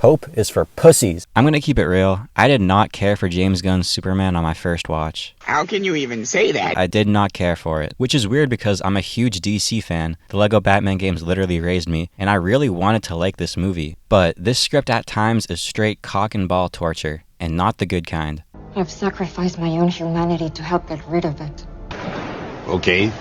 Hope is for pussies. I'm gonna keep it real. I did not care for James Gunn's Superman on my first watch. How can you even say that? I did not care for it, which is weird because I'm a huge DC fan. The Lego Batman games literally raised me, and I really wanted to like this movie. But this script at times is straight cock and ball torture, and not the good kind. I've sacrificed my own humanity to help get rid of it. Okay.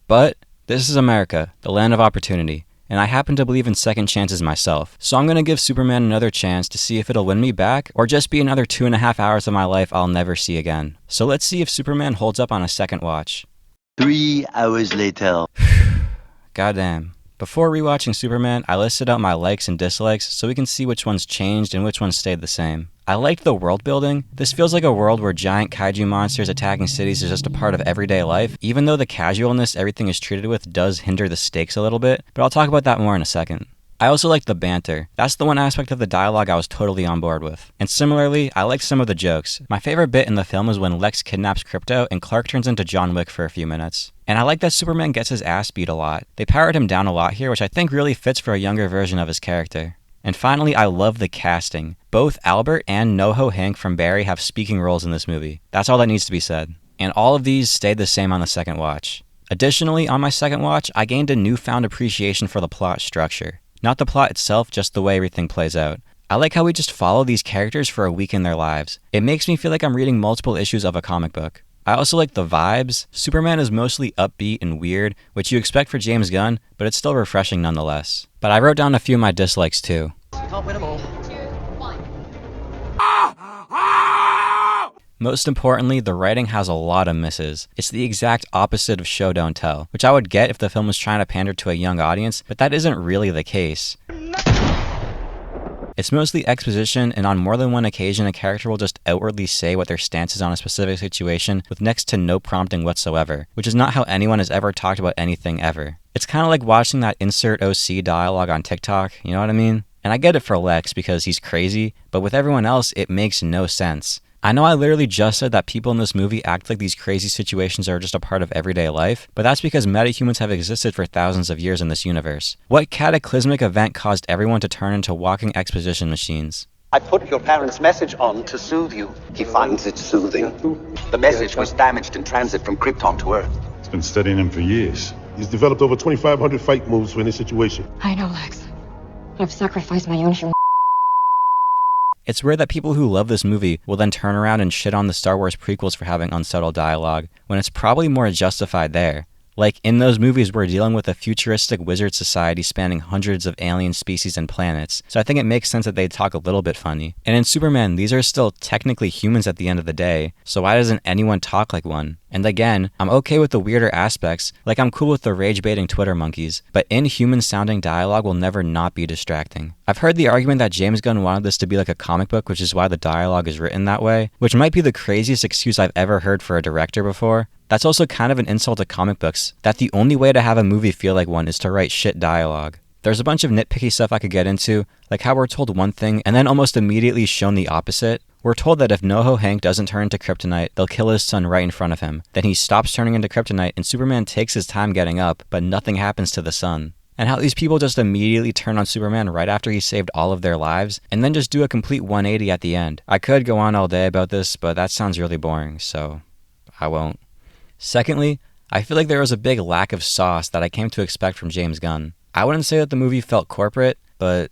But this is America, the land of opportunity. And I happen to believe in second chances myself. So I'm going to give Superman another chance to see if it'll win me back, or just be another 2.5 hours of my life I'll never see again. So let's see if Superman holds up on a second watch. 3 hours later. Goddamn. Before rewatching Superman, I listed out my likes and dislikes so we can see which ones changed and which ones stayed the same. I liked the world building. This feels like a world where giant kaiju monsters attacking cities is just a part of everyday life, even though the casualness everything is treated with does hinder the stakes a little bit, but I'll talk about that more in a second. I also liked the banter. That's the one aspect of the dialogue I was totally on board with. And similarly, I liked some of the jokes. My favorite bit in the film is when Lex kidnaps Krypto and Clark turns into John Wick for a few minutes. And I like that Superman gets his ass beat a lot. They powered him down a lot here, which I think really fits for a younger version of his character. And finally, I love the casting. Both Albert and NoHo Hank from Barry have speaking roles in this movie. That's all that needs to be said. And all of these stayed the same on the second watch. Additionally, on my second watch, I gained a newfound appreciation for the plot structure. Not the plot itself, just the way everything plays out. I like how we just follow these characters for a week in their lives. It makes me feel like I'm reading multiple issues of a comic book. I also like the vibes. Superman is mostly upbeat and weird, which you expect for James Gunn, but it's still refreshing nonetheless. But I wrote down a few of my dislikes too. Can't win them all. 2, 1. Most importantly, the writing has a lot of misses. It's the exact opposite of show don't tell, which I would get if the film was trying to pander to a young audience, but that isn't really the case. It's mostly exposition, and on more than one occasion, a character will just outwardly say what their stance is on a specific situation with next to no prompting whatsoever, which is not how anyone has ever talked about anything ever. It's kind of like watching that insert OC dialogue on TikTok, you know what I mean? And I get it for Lex because he's crazy, but with everyone else, it makes no sense. I know I literally just said that people in this movie act like these crazy situations are just a part of everyday life, but that's because metahumans have existed for thousands of years in this universe. What cataclysmic event caused everyone to turn into walking exposition machines? I put your parents' message on to soothe you. He finds it soothing. The message was damaged in transit from Krypton to Earth. He's been studying him for years. He's developed over 2,500 fight moves for any situation. I know, Lex. I've sacrificed my own humanity. It's rare that people who love this movie will then turn around and shit on the Star Wars prequels for having unsettled dialogue, when it's probably more justified there. Like, in those movies, we're dealing with a futuristic wizard society spanning hundreds of alien species and planets, so I think it makes sense that they talk a little bit funny. And in Superman, these are still technically humans at the end of the day, so why doesn't anyone talk like one? And again, I'm okay with the weirder aspects, like I'm cool with the rage-baiting Twitter monkeys, but inhuman-sounding dialogue will never not be distracting. I've heard the argument that James Gunn wanted this to be like a comic book, which is why the dialogue is written that way, which might be the craziest excuse I've ever heard for a director before. That's also kind of an insult to comic books, that the only way to have a movie feel like one is to write shit dialogue. There's a bunch of nitpicky stuff I could get into, like how we're told one thing and then almost immediately shown the opposite. We're told that if NoHo Hank doesn't turn into kryptonite, they'll kill his son right in front of him. Then he stops turning into kryptonite and Superman takes his time getting up, but nothing happens to the son. And how these people just immediately turn on Superman right after he saved all of their lives, and then just do a complete 180 at the end. I could go on all day about this, but that sounds really boring, so I won't. Secondly, I feel like there was a big lack of sauce that I came to expect from James Gunn. I wouldn't say that the movie felt corporate, but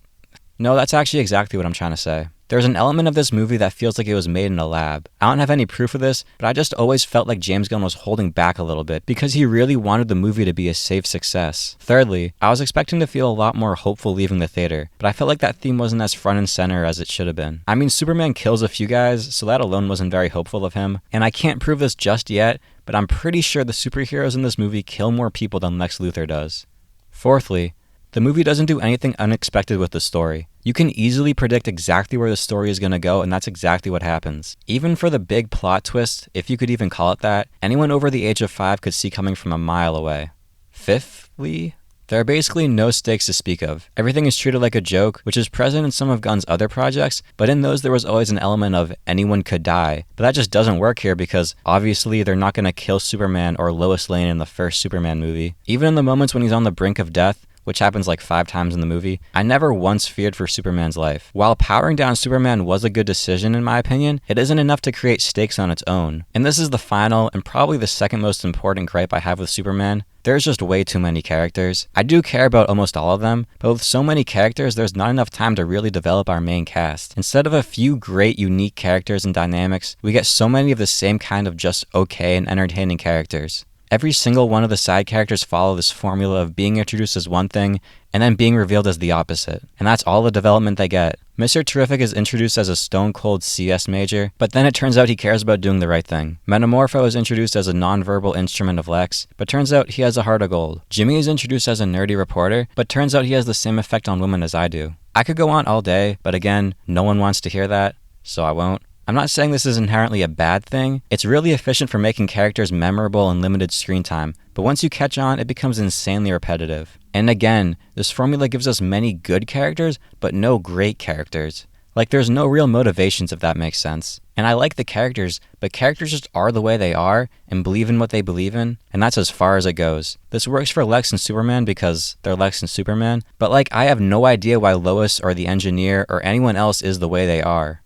no, that's actually exactly what I'm trying to say. There's an element of this movie that feels like it was made in a lab. I don't have any proof of this, but I just always felt like James Gunn was holding back a little bit because he really wanted the movie to be a safe success. Thirdly, I was expecting to feel a lot more hopeful leaving the theater, but I felt like that theme wasn't as front and center as it should have been. I mean, Superman kills a few guys, so that alone wasn't very hopeful of him, and I can't prove this just yet, but I'm pretty sure the superheroes in this movie kill more people than Lex Luthor does. Fourthly, the movie doesn't do anything unexpected with the story. You can easily predict exactly where the story is going to go, and that's exactly what happens. Even for the big plot twist, if you could even call it that, anyone over the age of 5 could see coming from a mile away. Fifthly, there are basically no stakes to speak of. Everything is treated like a joke, which is present in some of Gunn's other projects, but in those there was always an element of anyone could die. But that just doesn't work here because obviously they're not going to kill Superman or Lois Lane in the first Superman movie. Even in the moments when he's on the brink of death, which happens like 5 times in the movie, I never once feared for Superman's life. While powering down Superman was a good decision in my opinion, it isn't enough to create stakes on its own. And this is the final and probably the second most important gripe I have with Superman. There's just way too many characters. I do care about almost all of them, but with so many characters, there's not enough time to really develop our main cast. Instead of a few great unique characters and dynamics, we get so many of the same kind of just okay and entertaining characters. Every single one of the side characters follow this formula of being introduced as one thing and then being revealed as the opposite. And that's all the development they get. Mr. Terrific is introduced as a stone-cold CS major, but then it turns out he cares about doing the right thing. Metamorpho is introduced as a non-verbal instrument of Lex, but turns out he has a heart of gold. Jimmy is introduced as a nerdy reporter, but turns out he has the same effect on women as I do. I could go on all day, but again, no one wants to hear that, so I won't. I'm not saying this is inherently a bad thing. It's really efficient for making characters memorable and limited screen time, but once you catch on, it becomes insanely repetitive. And again, this formula gives us many good characters, but no great characters. Like, there's no real motivations, if that makes sense. And I like the characters, but characters just are the way they are and believe in what they believe in, and that's as far as it goes. This works for Lex and Superman because they're Lex and Superman, but like, I have no idea why Lois or the Engineer or anyone else is the way they are.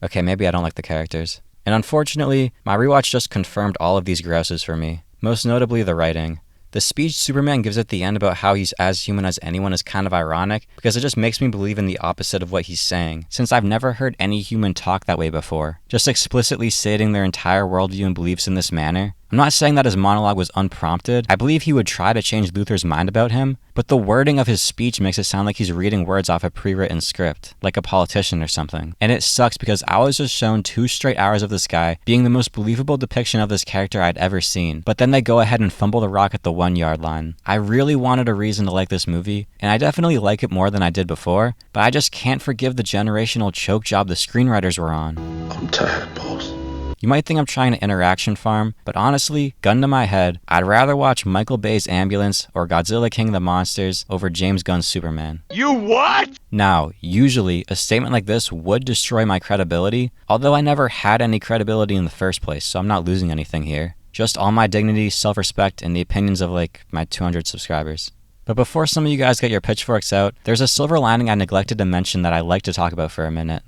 Okay, maybe I don't like the characters. And unfortunately, my rewatch just confirmed all of these grouses for me. Most notably the writing. The speech Superman gives at the end about how he's as human as anyone is kind of ironic because it just makes me believe in the opposite of what he's saying, since I've never heard any human talk that way before, just explicitly stating their entire worldview and beliefs in this manner. I'm not saying that his monologue was unprompted. I believe he would try to change Luthor's mind about him, but the wording of his speech makes it sound like he's reading words off a pre-written script, like a politician or something. And it sucks because I was just shown 2 straight hours of this guy being the most believable depiction of this character I'd ever seen, but then they go ahead and fumble the rock at the 1-yard line. I really wanted a reason to like this movie, and I definitely like it more than I did before, but I just can't forgive the generational choke job the screenwriters were on. I'm tired, boss. You might think I'm trying to interaction farm, but honestly, gun to my head, I'd rather watch Michael Bay's Ambulance or Godzilla King of the Monsters over James Gunn's Superman. You what? Now, usually, a statement like this would destroy my credibility, although I never had any credibility in the first place, so I'm not losing anything here. Just all my dignity, self-respect, and the opinions of like my 200 subscribers. But before some of you guys get your pitchforks out, there's a silver lining I neglected to mention that I'd like to talk about for a minute.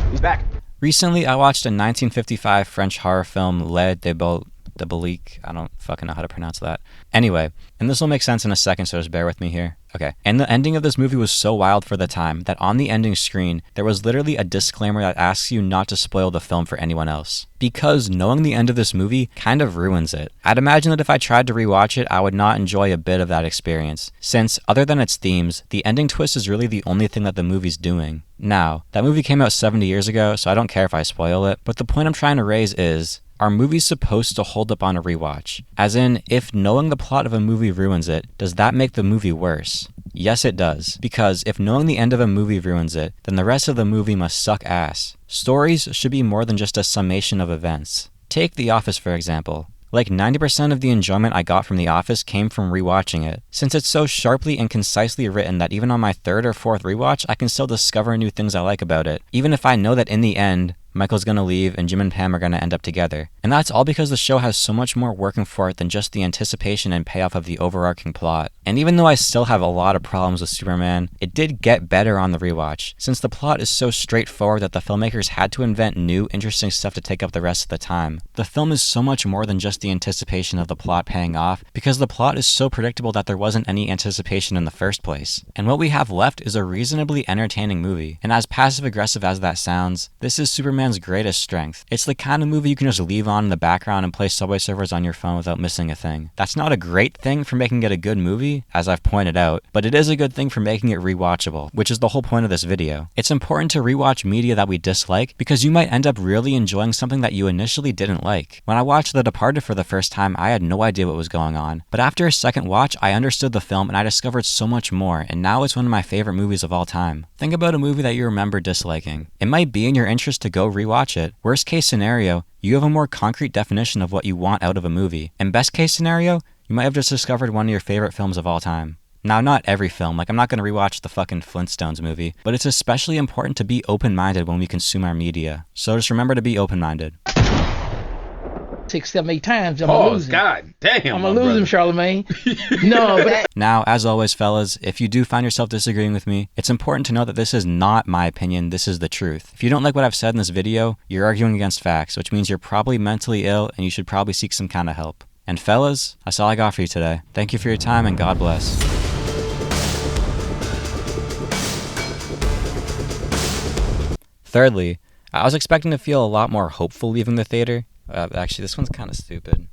He's back. Recently, I watched a 1955 French horror film, Le Diabolique. I don't fucking know how to pronounce that. Anyway, and this will make sense in a second, so just bear with me here. Okay. And the ending of this movie was so wild for the time that on the ending screen, there was literally a disclaimer that asks you not to spoil the film for anyone else. Because knowing the end of this movie kind of ruins it. I'd imagine that if I tried to rewatch it, I would not enjoy a bit of that experience, since, other than its themes, the ending twist is really the only thing that the movie's doing. Now, that movie came out 70 years ago, so I don't care if I spoil it, but the point I'm trying to raise is, are movies supposed to hold up on a rewatch? As in, if knowing the plot of a movie ruins it, does that make the movie worse? Yes, it does. Because if knowing the end of a movie ruins it, then the rest of the movie must suck ass. Stories should be more than just a summation of events. Take The Office, for example. Like 90% of the enjoyment I got from The Office came from rewatching it, since it's so sharply and concisely written that even on my 3rd or 4th rewatch, I can still discover new things I like about it, even if I know that in the end, Michael's gonna leave and Jim and Pam are gonna end up together. And that's all because the show has so much more working for it than just the anticipation and payoff of the overarching plot. And even though I still have a lot of problems with Superman, it did get better on the rewatch, since the plot is so straightforward that the filmmakers had to invent new, interesting stuff to take up the rest of the time. The film is so much more than just the anticipation of the plot paying off, because the plot is so predictable that there wasn't any anticipation in the first place. And what we have left is a reasonably entertaining movie. And as passive-aggressive as that sounds, this is Superman's greatest strength. It's the kind of movie you can just leave on in the background and play Subway Surfers on your phone without missing a thing. That's not a great thing for making it a good movie, as I've pointed out, but it is a good thing for making it rewatchable, which is the whole point of this video. It's important to rewatch media that we dislike because you might end up really enjoying something that you initially didn't like. When I watched The Departed for the first time, I had no idea what was going on, but after a second watch, I understood the film and I discovered so much more, and now it's one of my favorite movies of all time. Think about a movie that you remember disliking. It might be in your interest to go rewatch it. Worst case scenario, you have a more concrete definition of what you want out of a movie. And best case scenario, you might have just discovered one of your favorite films of all time. Now, not every film, like I'm not going to rewatch the fucking Flintstones movie, but it's especially important to be open-minded when we consume our media. So just remember to be open-minded. 6, 7, 8 times. I'm gonna lose him. God damn. I'm gonna lose him, Charlemagne. No, but Now, as always, fellas, if you do find yourself disagreeing with me, it's important to know that this is not my opinion, this is the truth. If you don't like what I've said in this video, you're arguing against facts, which means you're probably mentally ill and you should probably seek some kind of help. And fellas, that's all I got for you today. Thank you for your time and God bless. Thirdly, I was expecting to feel a lot more hopeful leaving the theater. Actually, this one's kind of stupid.